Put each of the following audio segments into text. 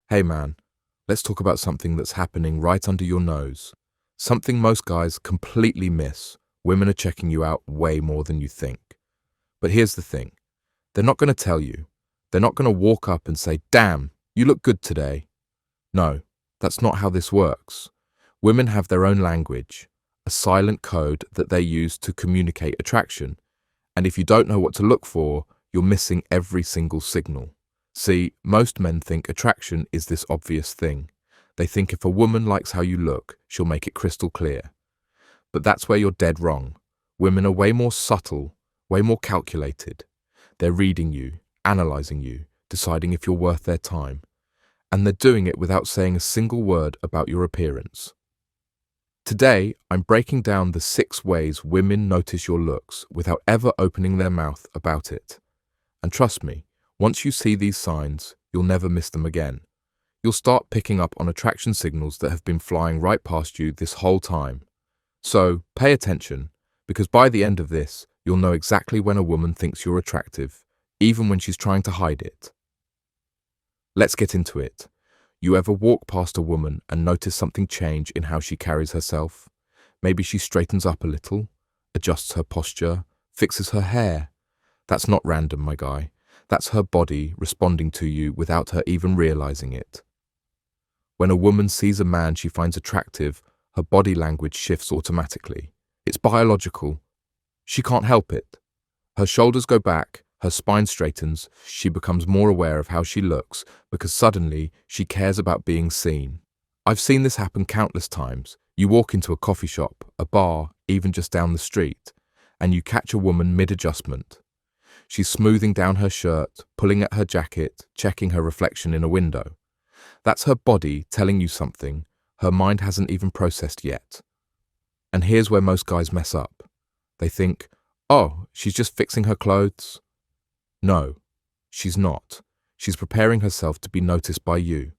Hey man, let's talk about something that's happening right under your nose. Something most guys completely miss. Women are checking you out way more than you think. But here's the thing. They're not going to tell you. They're not going to walk up and say, "Damn, you look good today." No, that's not how this works. Women have their own language, a silent code that they use to communicate attraction. And if you don't know what to look for, you're missing every single signal. See, most men think attraction is this obvious thing. They think if a woman likes how you look, she'll make it crystal clear. But that's where you're dead wrong. Women are way more subtle, way more calculated. They're reading you, analyzing you, deciding if you're worth their time. And they're doing it without saying a single word about your appearance. Today, I'm breaking down the 6 ways women notice your looks without ever opening their mouth about it. And trust me, once you see these signs, you'll never miss them again. You'll start picking up on attraction signals that have been flying right past you this whole time. So, pay attention, because by the end of this, you'll know exactly when a woman thinks you're attractive, even when she's trying to hide it. Let's get into it. You ever walk past a woman and notice something change in how she carries herself? Maybe she straightens up a little, adjusts her posture, fixes her hair. That's not random, my guy. That's her body responding to you without her even realizing it. When a woman sees a man she finds attractive, her body language shifts automatically. It's biological. She can't help it. Her shoulders go back, her spine straightens, she becomes more aware of how she looks because suddenly she cares about being seen. I've seen this happen countless times. You walk into a coffee shop, a bar, even just down the street, and you catch a woman mid-adjustment. She's smoothing down her shirt, pulling at her jacket, checking her reflection in a window. That's her body telling you something her mind hasn't even processed yet. And here's where most guys mess up. They think, "Oh, she's just fixing her clothes." No, she's not. She's preparing herself to be noticed by you.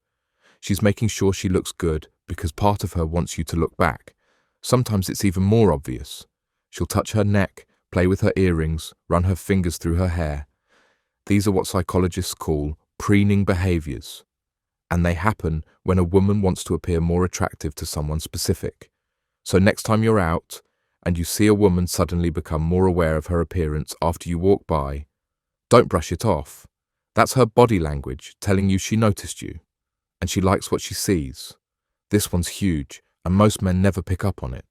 She's making sure she looks good because part of her wants you to look back. Sometimes it's even more obvious. She'll touch her neck, play with her earrings, run her fingers through her hair. These are what psychologists call preening behaviors. And they happen when a woman wants to appear more attractive to someone specific. So next time you're out and you see a woman suddenly become more aware of her appearance after you walk by, don't brush it off. That's her body language telling you she noticed you, and she likes what she sees. This one's huge, and most men never pick up on it.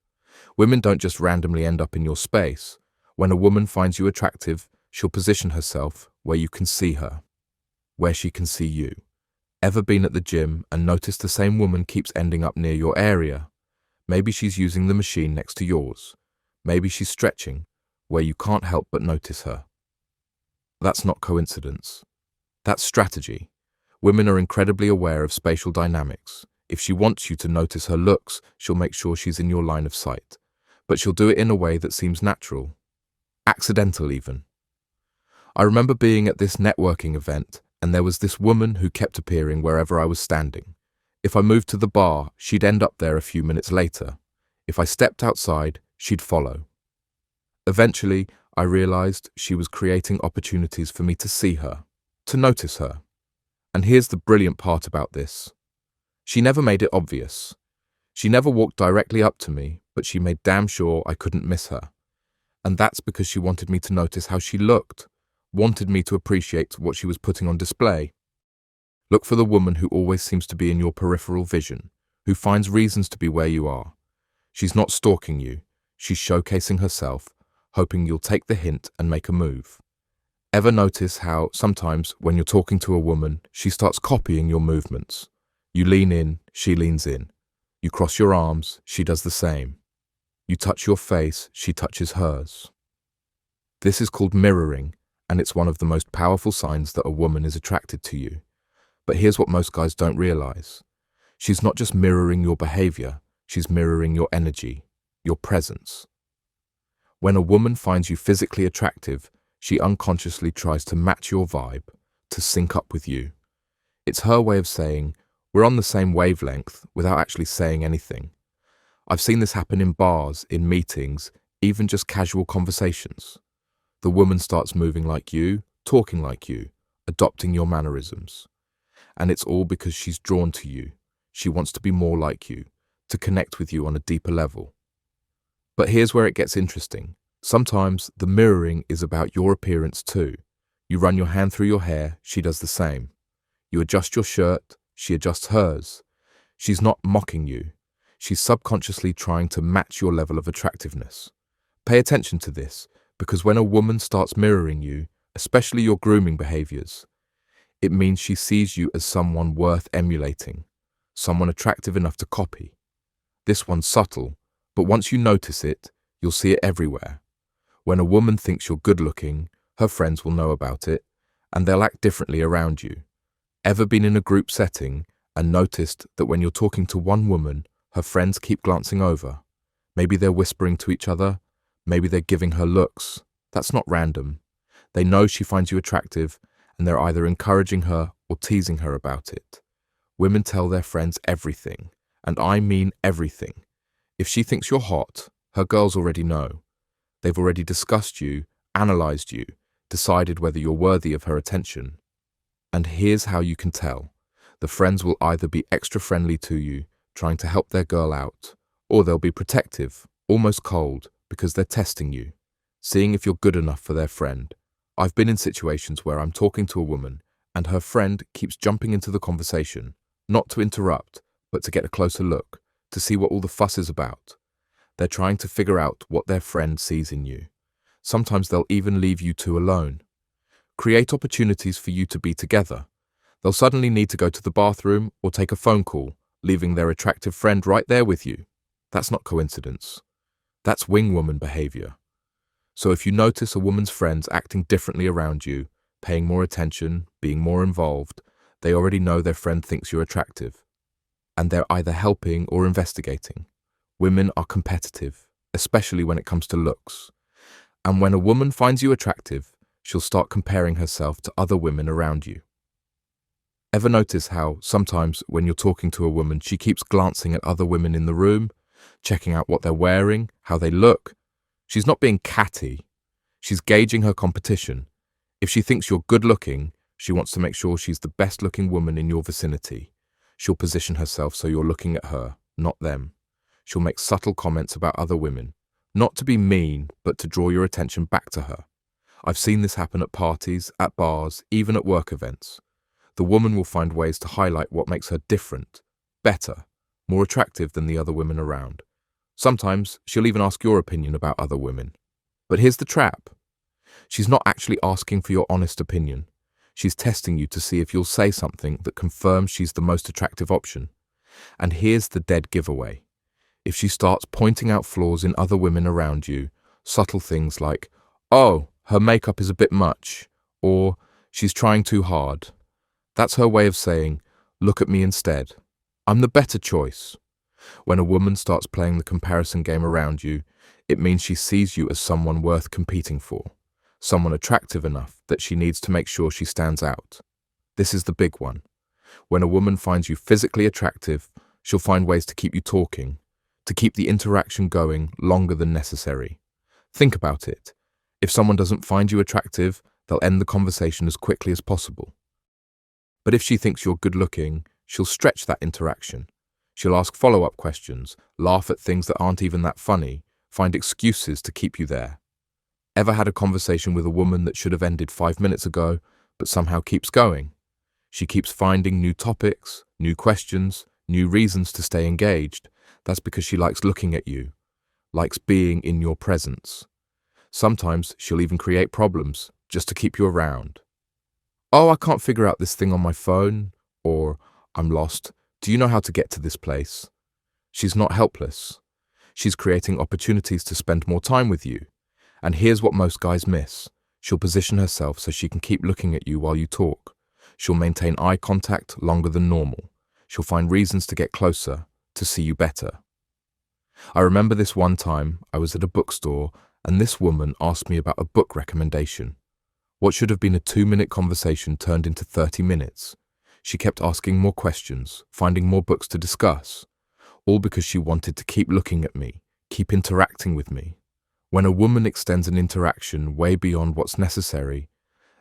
Women don't just randomly end up in your space. When a woman finds you attractive, she'll position herself where you can see her, where she can see you. Ever been at the gym and noticed the same woman keeps ending up near your area? Maybe she's using the machine next to yours. Maybe she's stretching, where you can't help but notice her. That's not coincidence. That's strategy. Women are incredibly aware of spatial dynamics. If she wants you to notice her looks, she'll make sure she's in your line of sight. But she'll do it in a way that seems natural. Accidental even. I remember being at this networking event, and there was this woman who kept appearing wherever I was standing. If I moved to the bar, she'd end up there a few minutes later. If I stepped outside, she'd follow. Eventually, I realized she was creating opportunities for me to see her, to notice her. And here's the brilliant part about this. She never made it obvious. She never walked directly up to me, but she made damn sure I couldn't miss her. And that's because she wanted me to notice how she looked, wanted me to appreciate what she was putting on display. Look for the woman who always seems to be in your peripheral vision, who finds reasons to be where you are. She's not stalking you, she's showcasing herself, hoping you'll take the hint and make a move. Ever notice how sometimes when you're talking to a woman, she starts copying your movements? You lean in, she leans in. You cross your arms, she does the same. You touch your face, she touches hers. This is called mirroring, and it's one of the most powerful signs that a woman is attracted to you. But here's what most guys don't realize. She's not just mirroring your behavior, she's mirroring your energy, your presence. When a woman finds you physically attractive, she unconsciously tries to match your vibe, to sync up with you. It's her way of saying, we're on the same wavelength without actually saying anything. I've seen this happen in bars, in meetings, even just casual conversations. The woman starts moving like you, talking like you, adopting your mannerisms. And it's all because she's drawn to you. She wants to be more like you, to connect with you on a deeper level. But here's where it gets interesting. Sometimes the mirroring is about your appearance too. You run your hand through your hair, she does the same. You adjust your shirt, she adjusts hers. She's not mocking you. She's subconsciously trying to match your level of attractiveness. Pay attention to this, because when a woman starts mirroring you, especially your grooming behaviors, it means she sees you as someone worth emulating, someone attractive enough to copy. This one's subtle, but once you notice it, you'll see it everywhere. When a woman thinks you're good-looking, her friends will know about it, and they'll act differently around you. Ever been in a group setting and noticed that when you're talking to one woman, her friends keep glancing over? Maybe they're whispering to each other, maybe they're giving her looks. That's not random. They know she finds you attractive, and they're either encouraging her or teasing her about it. Women tell their friends everything, and I mean everything. If she thinks you're hot, her girls already know. They've already discussed you, analyzed you, decided whether you're worthy of her attention. And here's how you can tell. The friends will either be extra friendly to you, trying to help their girl out, or they'll be protective, almost cold, because they're testing you, seeing if you're good enough for their friend. I've been in situations where I'm talking to a woman and her friend keeps jumping into the conversation, not to interrupt, but to get a closer look, to see what all the fuss is about. They're trying to figure out what their friend sees in you. Sometimes they'll even leave you two alone. Create opportunities for you to be together. They'll suddenly need to go to the bathroom or take a phone call, leaving their attractive friend right there with you. That's not coincidence. That's wing woman behavior. So if you notice a woman's friends acting differently around you, paying more attention, being more involved, they already know their friend thinks you're attractive. And they're either helping or investigating. Women are competitive, especially when it comes to looks. And when a woman finds you attractive, she'll start comparing herself to other women around you. Ever notice how sometimes when you're talking to a woman, she keeps glancing at other women in the room, checking out what they're wearing, how they look? She's not being catty. She's gauging her competition. If she thinks you're good looking, she wants to make sure she's the best looking woman in your vicinity. She'll position herself so you're looking at her, not them. She'll make subtle comments about other women, not to be mean, but to draw your attention back to her. I've seen this happen at parties, at bars, even at work events. The woman will find ways to highlight what makes her different, better, more attractive than the other women around. Sometimes she'll even ask your opinion about other women. But here's the trap. She's not actually asking for your honest opinion. She's testing you to see if you'll say something that confirms she's the most attractive option. And here's the dead giveaway. If she starts pointing out flaws in other women around you, subtle things like, "Oh, her makeup is a bit much," or "she's trying too hard," that's her way of saying, "Look at me instead. I'm the better choice." When a woman starts playing the comparison game around you, it means she sees you as someone worth competing for, someone attractive enough that she needs to make sure she stands out. This is the big one. When a woman finds you physically attractive, she'll find ways to keep you talking, to keep the interaction going longer than necessary. Think about it. If someone doesn't find you attractive, they'll end the conversation as quickly as possible. But if she thinks you're good looking, she'll stretch that interaction. She'll ask follow-up questions, laugh at things that aren't even that funny, find excuses to keep you there. Ever had a conversation with a woman that should have ended 5 minutes ago, but somehow keeps going? She keeps finding new topics, new questions, new reasons to stay engaged. That's because she likes looking at you, likes being in your presence. Sometimes she'll even create problems just to keep you around. "Oh, I can't figure out this thing on my phone," or "I'm lost. Do you know how to get to this place?" She's not helpless. She's creating opportunities to spend more time with you. And here's what most guys miss. She'll position herself so she can keep looking at you while you talk. She'll maintain eye contact longer than normal. She'll find reasons to get closer, to see you better. I remember this one time I was at a bookstore and this woman asked me about a book recommendation. What should have been a 2-minute conversation turned into 30 minutes. She kept asking more questions, finding more books to discuss, all because she wanted to keep looking at me, keep interacting with me. When a woman extends an interaction way beyond what's necessary,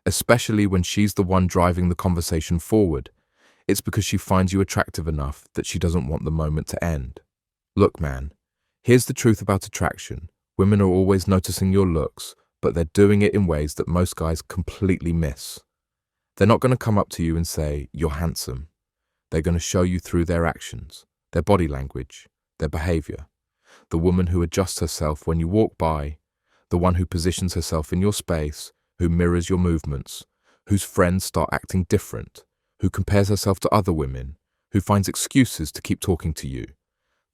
especially when she's the one driving the conversation forward, It's because she finds you attractive enough that she doesn't want the moment to end. Look, man, here's the truth about attraction. Women are always noticing your looks, but they're doing it in ways that most guys completely miss. They're not going to come up to you and say, "You're handsome." They're going to show you through their actions, their body language, their behavior. The woman who adjusts herself when you walk by, the one who positions herself in your space, who mirrors your movements, whose friends start acting different, who compares herself to other women, who finds excuses to keep talking to you.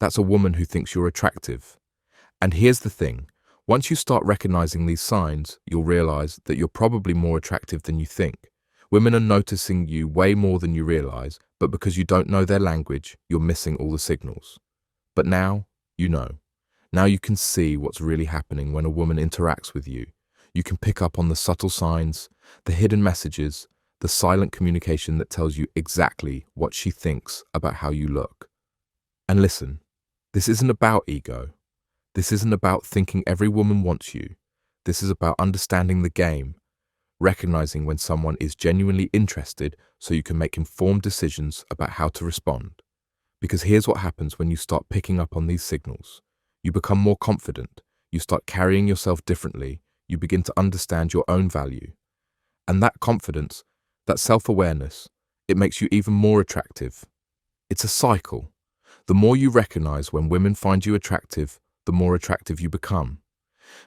That's a woman who thinks you're attractive. And here's the thing. Once you start recognizing these signs, you'll realize that you're probably more attractive than you think. Women are noticing you way more than you realize, but because you don't know their language, you're missing all the signals. But now, you know. Now you can see what's really happening when a woman interacts with you. You can pick up on the subtle signs, the hidden messages, the silent communication that tells you exactly what she thinks about how you look. And listen, this isn't about ego. This isn't about thinking every woman wants you. This is about understanding the game, recognizing when someone is genuinely interested so you can make informed decisions about how to respond. Because here's what happens when you start picking up on these signals. You become more confident, you start carrying yourself differently, you begin to understand your own value. And that confidence, that self-awareness, it makes you even more attractive. It's a cycle. The more you recognize when women find you attractive, the more attractive you become.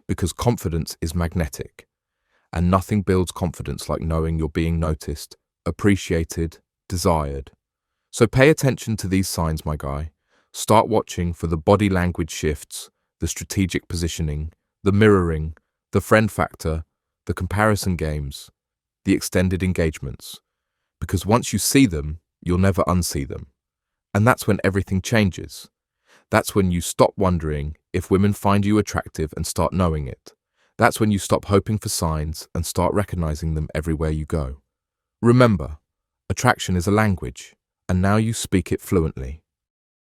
Because confidence is magnetic. And nothing builds confidence like knowing you're being noticed, appreciated, desired. So pay attention to these signs, my guy. Start watching for the body language shifts, the strategic positioning, the mirroring, the friend factor, the comparison games, the extended engagements. Because once you see them, you'll never unsee them. And that's when everything changes. That's when you stop wondering if women find you attractive and start knowing it. That's when you stop hoping for signs and start recognizing them everywhere you go. Remember, attraction is a language, and now you speak it fluently.